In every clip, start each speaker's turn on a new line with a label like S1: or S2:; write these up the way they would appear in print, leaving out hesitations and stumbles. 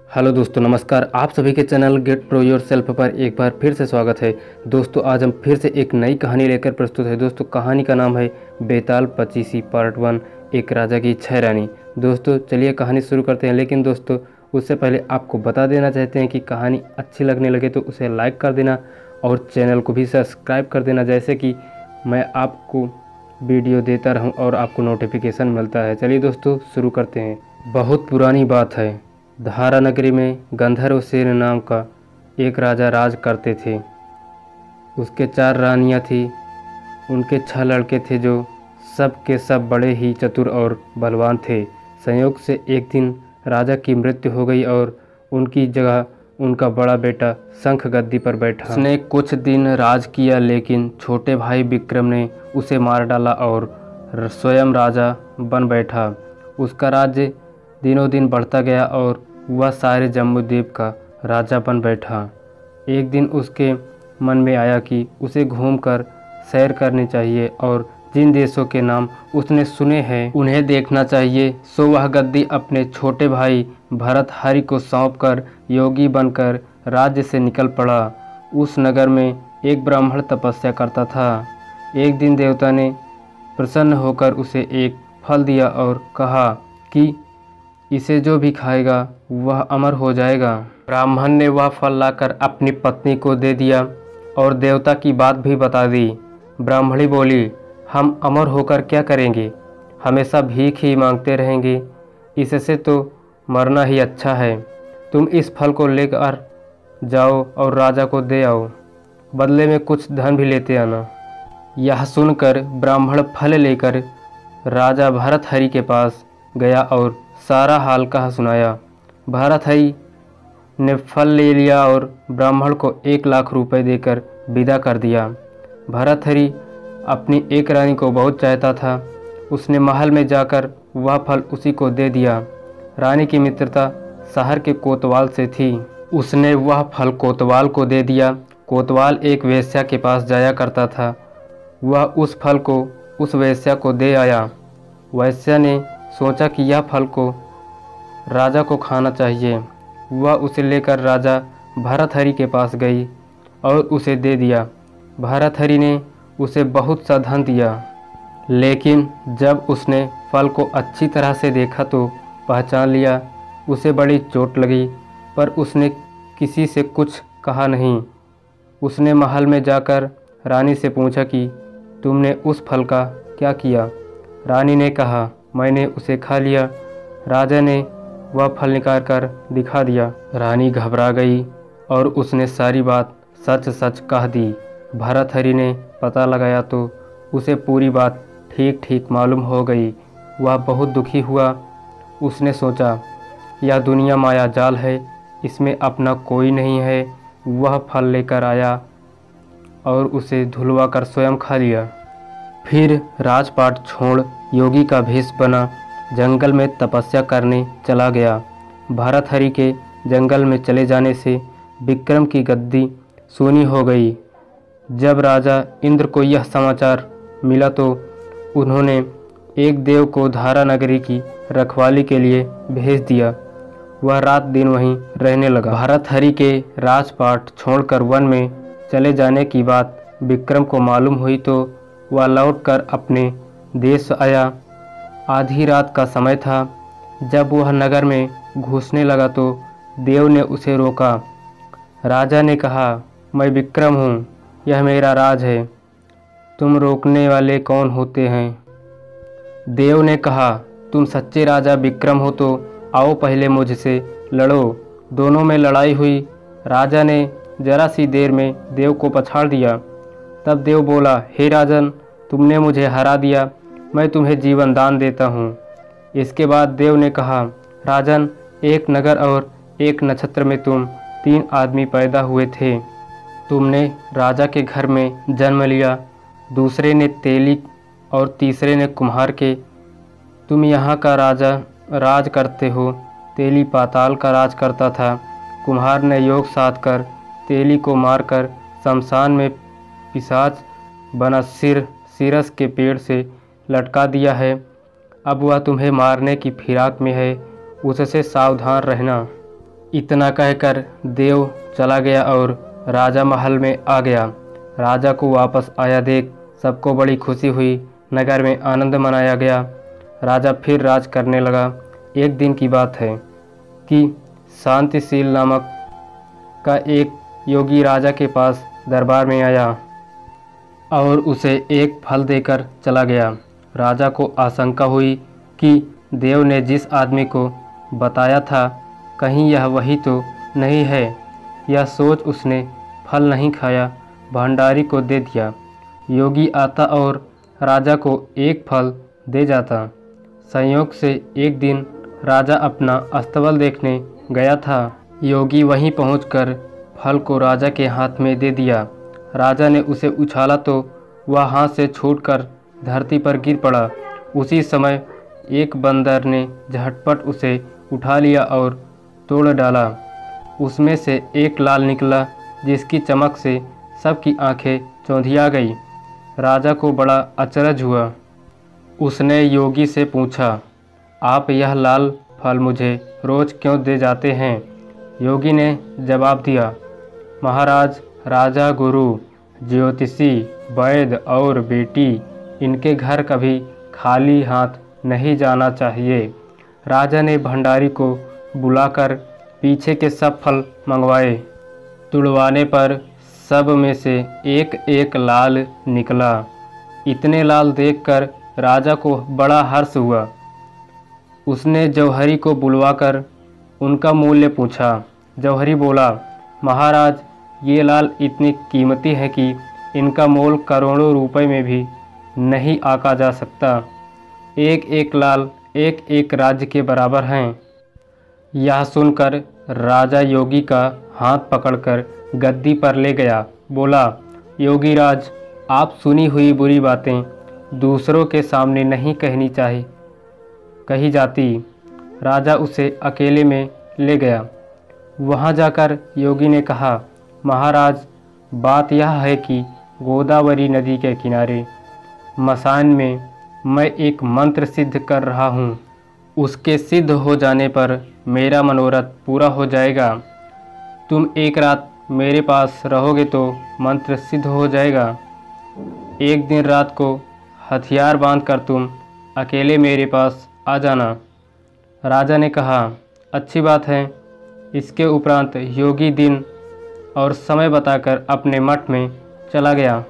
S1: Hello दोस्तों, नमस्कार। आप सभी के channel get pro yourself पर एक बार फिर से स्वागत है। दोस्तों, आज हम फिर से एक नई कहानी लेकर प्रस्तुत है। दोस्तों, कहानी का नाम है बेताल पचीसी पार्ट 1, एक राजा की 6 रानी। दोस्तों, चलिए कहानी शुरू करते हैं। लेकिन दोस्तों, उससे पहले आपको बता देना चाहते हैं कि कहानी अच्छी लगने लगे तो उसे लाइक कर देना और चैनल को भी सब्सक्राइब कर देना, जैसे कि मैं आपको वीडियो देता रहूं और आपको नोटिफिकेशन मिलता है। चलिए दोस्तों, शुरू करते हैं। बहुत पुरानी बात है। धारा नगरी में गंधर्व सेन नाम का एक राजा राज करते थे। उसके 4 रानियां थी। उनके 6 लड़के थे जो सब के सब बड़े ही चतुर और बलवान थे। संयोग से एक दिन राजा की मृत्यु हो गई और उनकी जगह उनका बड़ा बेटा शंख गद्दी पर बैठा। उसने कुछ दिन राज किया, लेकिन छोटे भाई विक्रम ने उसे मार डाला और स्वयं राजा बन बैठा। उसका राज्य दिनों दिन बढ़ता गया और वह सारे जम्बूद्वीप का राजा बन बैठा। एक दिन उसके मन में आया कि उसे घूमकर सैर करनी चाहिए और जिन देशों के नाम उसने सुने हैं उन्हें देखना चाहिए। सो वह गद्दी अपने छोटे भाई भरतहरि को सौंपकर योगी बनकर राज्य से निकल पड़ा। उस नगर में एक ब्राह्मण तपस्या करता था। एक दिन देवता ने प्रसन्न होकर उसे एक फल दिया और कहा कि इसे जो भी खाएगा वह अमर हो जाएगा। ब्राह्मण ने वह फल लाकर अपनी पत्नी को दे दिया और देवता की बात भी बता दी। ब्राह्मणी बोली, हम अमर होकर क्या करेंगे? हमेशा भीख ही मांगते रहेंगे। इससे तो मरना ही अच्छा है। तुम इस फल को लेकर जाओ और राजा को दे आओ। बदले में कुछ धन भी लेते आना। यह सुनकर ब्राह्मण फल लेकर राजा भरतहरि के पास गया और सारा हाल कहा सुनाया। भरतहरि ने फल ले लिया और ब्राह्मण को 1 लाख रुपए देकर विदा कर दिया। भरतहरि अपनी एक रानी को बहुत चाहता था। उसने महल में जाकर वह फल उसी को दे दिया। रानी की मित्रता शहर के कोतवाल से थी। उसने वह फल कोतवाल को दे दिया। कोतवाल एक वेश्या के पास जाया करता था। वह उस फल को उस वेश्या को दे आया। वेश्या ने सोचा कि यह फल को राजा को खाना चाहिए। वह उसे लेकर राजा भरतहरि के पास गई और उसे दे दिया। भरतहरि ने उसे बहुत सा धन दिया, लेकिन जब उसने फल को अच्छी तरह से देखा तो पहचान लिया। उसे बड़ी चोट लगी, पर उसने किसी से कुछ कहा नहीं। उसने महल में जाकर रानी से पूछा कि तुमने उस फल का क्या किया? रानी ने कहा, मैंने उसे खा लिया। राजा ने वह फल निकाल कर दिखा दिया। रानी घबरा गई और उसने सारी बात सच सच कह दी। भरतहरि ने पता लगाया तो उसे पूरी बात ठीक ठीक मालूम हो गई। वह बहुत दुखी हुआ। उसने सोचा, यह दुनिया माया जाल है, इसमें अपना कोई नहीं है। वह फल लेकर आया और उसे धुलवा कर स्वयं खा लिया। फिर राजपाट छोड़ योगी का भेष बना जंगल में तपस्या करने चला गया। भरतहरि के जंगल में चले जाने से विक्रम की गद्दी सूनी हो गई। जब राजा इंद्र को यह समाचार मिला तो उन्होंने एक देव को धारा नगरी की रखवाली के लिए भेज दिया। वह रात दिन वहीं रहने लगा। भरतहरि के राजपाट छोड़कर वन में चले जाने की बात विक्रम को मालूम हुई तो वह लौटकर अपने देश आया। आधी रात का समय था। जब वह नगर में घुसने लगा तो देव ने उसे रोका। राजा ने कहा, मैं विक्रम हूँ, यह मेरा राज है। तुम रोकने वाले कौन होते हैं? देव ने कहा, तुम सच्चे राजा विक्रम हो तो आओ पहले मुझसे लड़ो। दोनों में लड़ाई हुई। राजा ने जरा सी देर में देव को पछाड़ दिया। तब देव बोला, हे राजन, तुमने मुझे हरा दिया, मैं तुम्हें जीवन दान देता हूँ। इसके बाद देव ने कहा, राजन, एक नगर और एक नक्षत्र में तुम 3 आदमी पैदा हुए थे। तुमने राजा के घर में जन्म लिया, दूसरे ने तेली और तीसरे ने कुम्हार के। तुम यहाँ का राजा राज करते हो। तेली पाताल का राज करता था। कुम्हार ने योग साध कर तेली को मारकर शमशान में पिशाच बना सिरस के पेड़ से लटका दिया है। अब वह तुम्हें मारने की फिराक में है, उससे सावधान रहना। इतना कहकर देव चला गया और राजा महल में आ गया। राजा को वापस आया देख सबको बड़ी खुशी हुई। नगर में आनंद मनाया गया। राजा फिर राज करने लगा। एक दिन की बात है कि शांतिशील नामक का एक योगी राजा के पास दरबार में आया और उसे एक फल देकर चला गया। राजा को आशंका हुई कि देव ने जिस आदमी को बताया था कहीं यह वही तो नहीं है। यह सोच उसने फल नहीं खाया, भंडारी को दे दिया। योगी आता और राजा को एक फल दे जाता। संयोग से एक दिन राजा अपना अस्तबल देखने गया था। योगी वहीं पहुंचकर फल को राजा के हाथ में दे दिया। राजा ने उसे उछाला तो वह हाथ से छूटकर धरती पर गिर पड़ा। उसी समय एक बंदर ने झटपट उसे उठा लिया और तोड़ डाला। उसमें से एक लाल निकला जिसकी चमक से सबकी आंखें चौंधिया गई। राजा को बड़ा अचरज हुआ। उसने योगी से पूछा, आप यह लाल फल मुझे रोज क्यों दे जाते हैं? योगी ने जवाब दिया, महाराज, राजा, गुरु, ज्योतिषी, वैद्य और बेटी, इनके घर कभी खाली हाथ नहीं जाना चाहिए। राजा ने भंडारी को बुलाकर पीछे के सब फल मंगवाए। तुड़वाने पर सब में से एक एक लाल निकला। इतने लाल देखकर राजा को बड़ा हर्ष हुआ। उसने जौहरी को बुलवाकर उनका मूल्य पूछा। जौहरी बोला, महाराज, ये लाल इतनी कीमती है कि इनका मोल करोड़ों रुपए में भी नहीं आका जा सकता। एक एक लाल एक एक राज्य के बराबर हैं। यह सुनकर राजा योगी का हाथ पकड़कर गद्दी पर ले गया। बोला, योगीराज, आप सुनी हुई बुरी बातें दूसरों के सामने नहीं कही जाती। राजा उसे अकेले में ले गया। वहाँ जाकर योगी ने कहा, महाराज, बात यह है कि गोदावरी नदी के किनारे मसान में मैं एक मंत्र सिद्ध कर रहा हूँ। उसके सिद्ध हो जाने पर मेरा मनोरथ पूरा हो जाएगा। तुम एक रात मेरे पास रहोगे तो मंत्र सिद्ध हो जाएगा। एक दिन रात को हथियार बांधकर तुम अकेले मेरे पास आ जाना। राजा ने कहा, अच्छी बात है। इसके उपरांत योगी दिन और समय बताकर अपने मठ में चला गया।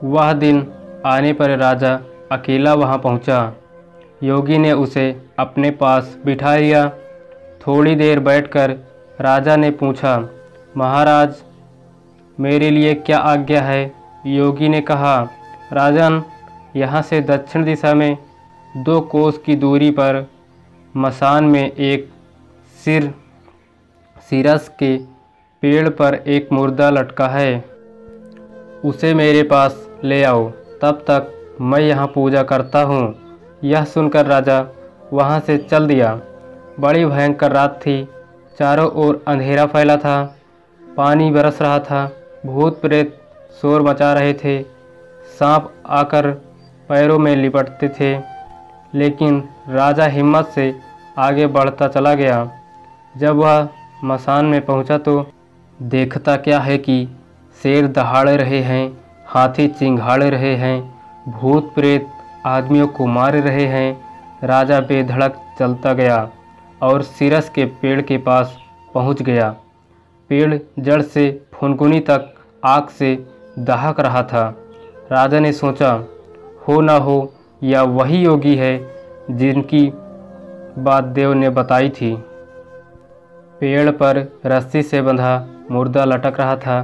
S1: वह दिन आने पर राजा अकेला वहां पहुंचा। योगी ने उसे अपने पास बिठा लिया। थोड़ी देर बैठकर राजा ने पूछा, महाराज, मेरे लिए क्या आज्ञा है? योगी ने कहा, राजन, यहाँ से दक्षिण दिशा में 2 कोस की दूरी पर मसान में एक सिरस के पेड़ पर एक मुर्दा लटका है। उसे मेरे पास ले आओ, तब तक मैं यहाँ पूजा करता हूँ। यह सुनकर राजा वहाँ से चल दिया। बड़ी भयंकर रात थी। चारों ओर अंधेरा फैला था। पानी बरस रहा था। भूत प्रेत शोर मचा रहे थे। सांप आकर पैरों में लिपटते थे। लेकिन राजा हिम्मत से आगे बढ़ता चला गया। जब वह मसान में पहुंचा तो देखता क्या है कि शेर दहाड़ रहे हैं, हाथी चिंघाड़ रहे हैं, भूत प्रेत आदमियों को मार रहे हैं। राजा बेधड़क चलता गया और सिरस के पेड़ के पास पहुंच गया। पेड़ जड़ से फुनकुनी तक आग से दहक रहा था। राजा ने सोचा, हो ना हो यह वही योगी है जिनकी बात देव ने बताई थी। पेड़ पर रस्सी से बंधा मुर्दा लटक रहा था।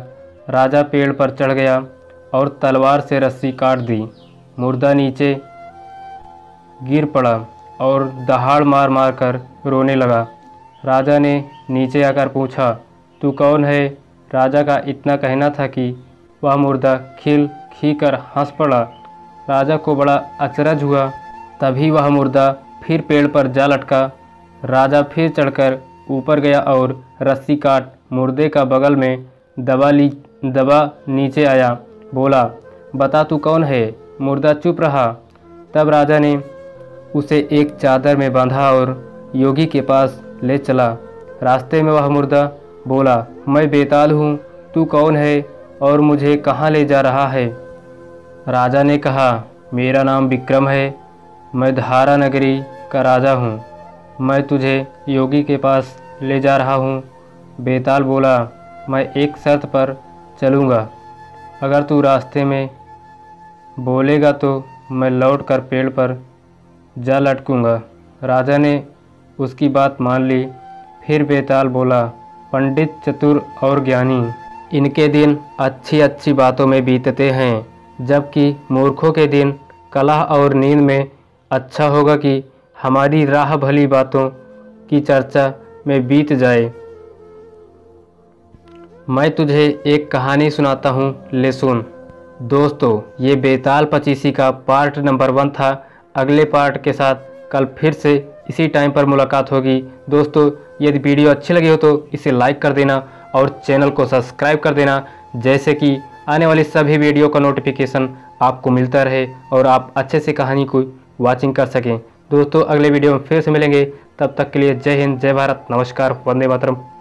S1: राजा पेड़ पर चढ़ गया और तलवार से रस्सी काट दी। मुर्दा नीचे गिर पड़ा और दहाड़ मार मार कर रोने लगा। राजा ने नीचे आकर पूछा, तू कौन है? राजा का इतना कहना था कि वह मुर्दा खी कर हंस पड़ा। राजा को बड़ा अचरज हुआ। तभी वह मुर्दा फिर पेड़ पर जा लटका। राजा फिर चढ़कर ऊपर गया और रस्सी काट मुर्दे का बगल में दबा नीचे आया। बोला, बता तू कौन है? मुर्दा चुप रहा। तब राजा ने उसे एक चादर में बांधा और योगी के पास ले चला। रास्ते में वह मुर्दा बोला, मैं बेताल हूँ, तू कौन है और मुझे कहाँ ले जा रहा है? राजा ने कहा, मेरा नाम विक्रम है, मैं धारा नगरी का राजा हूँ, मैं तुझे योगी के पास ले जा रहा हूँ। बेताल बोला, मैं एक शर्त पर चलूँगा, अगर तू रास्ते में बोलेगा तो मैं लौट कर पेड़ पर जा लटकूँगा। राजा ने उसकी बात मान ली। फिर बेताल बोला, पंडित चतुर और ज्ञानी, इनके दिन अच्छी अच्छी बातों में बीतते हैं, जबकि मूर्खों के दिन कलह और नींद में। अच्छा होगा कि हमारी राह भली बातों की चर्चा में बीत जाए। मैं तुझे एक कहानी सुनाता हूँ, ले सुन। दोस्तों, ये बेताल पचीसी का पार्ट नंबर 1 था। अगले पार्ट के साथ कल फिर से इसी टाइम पर मुलाकात होगी। दोस्तों, यदि वीडियो अच्छी लगी हो तो इसे लाइक कर देना और चैनल को सब्सक्राइब कर देना, जैसे कि आने वाली सभी वीडियो का नोटिफिकेशन आपको मिलता रहे और आप अच्छे से कहानी को वॉचिंग कर सकें। दोस्तों, अगले वीडियो में फिर से मिलेंगे। तब तक के लिए जय हिंद, जय भारत, नमस्कार, वंदे मातरम।